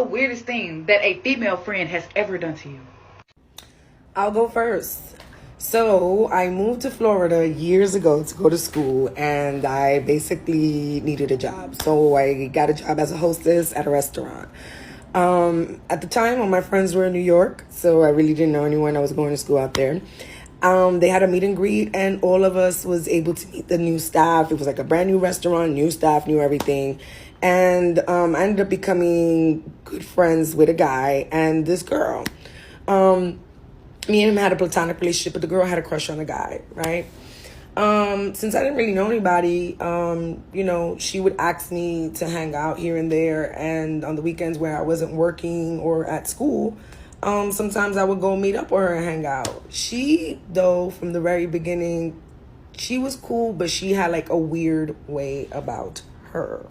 the weirdest thing that a female friend has ever done to you? I'll go first. So I moved to Florida years ago to go to school, and I basically needed a job. So I got a job as a hostess at a restaurant. At the time, all my friends were in New York, so I really didn't know anyone. I was going to school out there. They had a meet and greet, and all of us was able to meet the new staff. It was like a brand new restaurant, new staff, new everything. And I ended up becoming good friends with a guy and this girl. Me and him had a platonic relationship, but the girl had a crush on the guy, right? Since I didn't really know anybody, she would ask me to hang out here and there. And on the weekends where I wasn't working or at school, sometimes I would go meet up with her and hang out. She, though, from the very beginning, she was cool, but she had like a weird way about her.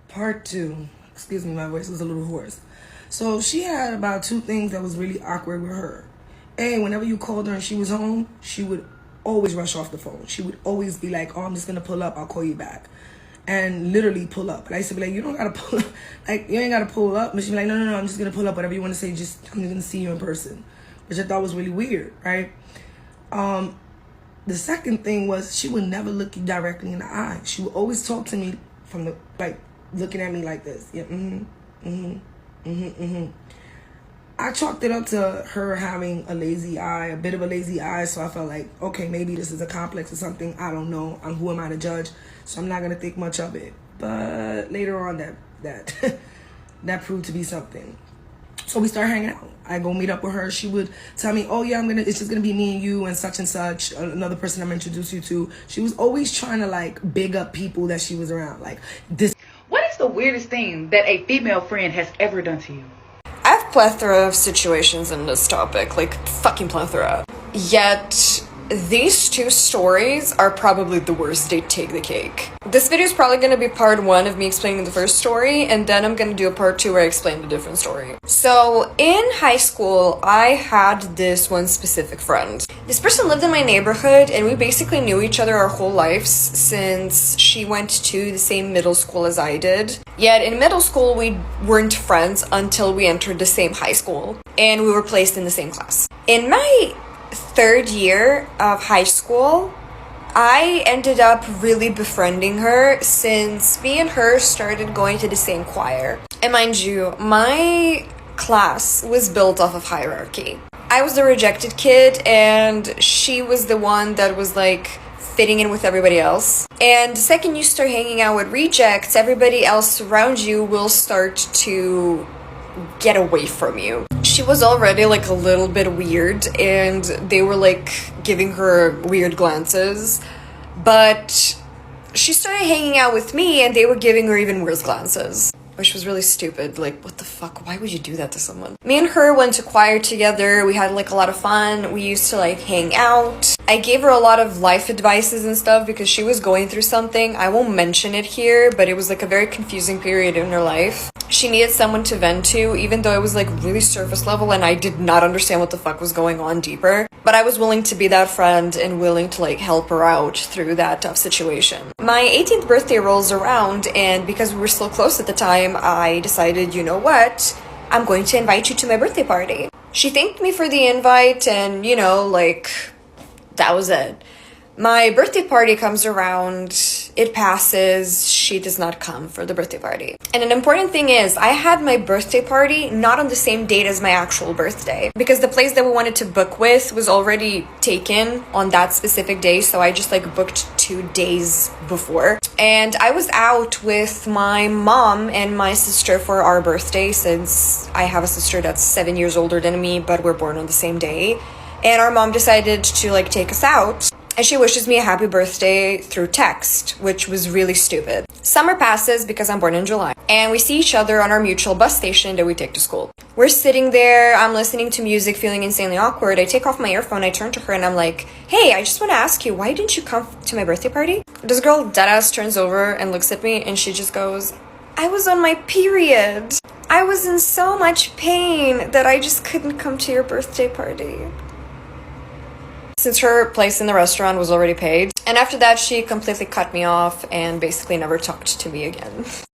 Part 2. Excuse me, my voice is a little hoarse. So she had about 2 things that was really awkward with her. A, whenever you called her and she was home, she would always rush off the phone. She would always be like, oh, I'm just going to pull up. I'll call you back. And literally pull up. And I used to be like, you don't got to pull up. Like, you ain't got to pull up. But she'd be like, no, I'm just going to pull up. Whatever you want to say, I'm just going to see you in person. Which I thought was really weird, right? The second thing was she would never look you directly in the eye. She would always talk to me from the, like, looking at me like this. Yeah, I chalked it up to her having a lazy eye, a bit of a lazy eye. So I felt like, okay, maybe this is a complex or something. I don't know. Who am I to judge? So I'm not going to think much of it. But later on, that proved to be something. So we started hanging out. I go meet up with her. She would tell me, oh yeah, it's just going to be me and you and such, another person I'm introduced you to. She was always trying to like big up people that she was around. Like this. What is the weirdest thing that a female friend has ever done to you? I have plethora of situations in this topic, like fucking plethora. Yet, these 2 stories are probably the worst. They take the cake. This video is probably going to be part 1 of me explaining the first story, and then I'm going to do a part 2 where I explain a different story. So, in high school, I had this one specific friend. This person lived in my neighborhood, and we basically knew each other our whole lives since she went to the same middle school as I did. Yet, in middle school, we weren't friends until we entered the same high school, and we were placed in the same class. In my 3rd year of high school, I ended up really befriending her since me and her started going to the same choir. And mind you, my class was built off of hierarchy. I was the rejected kid and she was the one that was like fitting in with everybody else. And the second you start hanging out with rejects, everybody else around you will start to get away from you. She was already like a little bit weird and they were like giving her weird glances, but she started hanging out with me and they were giving her even worse glances, which was really stupid. Like, what the fuck? Why would you do that to someone? Me and her went to choir together. We had like a lot of fun. We used to like hang out. I gave her a lot of life advices and stuff because she was going through something. I won't mention it here, but it was like a very confusing period in her life. She needed someone to vent to, even though it was like really surface level and I did not understand what the fuck was going on deeper. But I was willing to be that friend and willing to like help her out through that tough situation. My 18th birthday rolls around and because we were still close at the time, I decided, you know what? I'm going to invite you to my birthday party. She thanked me for the invite and, that was it. My birthday party comes around, it passes, she does not come for the birthday party. And an important thing is, I had my birthday party not on the same date as my actual birthday, because the place that we wanted to book with was already taken on that specific day, so I just booked 2 days before. And I was out with my mom and my sister for our birthday, since I have a sister that's 7 years older than me, but we're born on the same day. And our mom decided to take us out. And she wishes me a happy birthday through text, which was really stupid. Summer passes because I'm born in July. And we see each other on our mutual bus station that we take to school. We're sitting there, I'm listening to music, feeling insanely awkward. I take off my earphone, I turn to her and I'm like, hey, I just want to ask you, why didn't you come to my birthday party? This girl deadass turns over and looks at me and she just goes, I was on my period. I was in so much pain that I just couldn't come to your birthday party. Since her place in the restaurant was already paid. And after that, she completely cut me off and basically never talked to me again.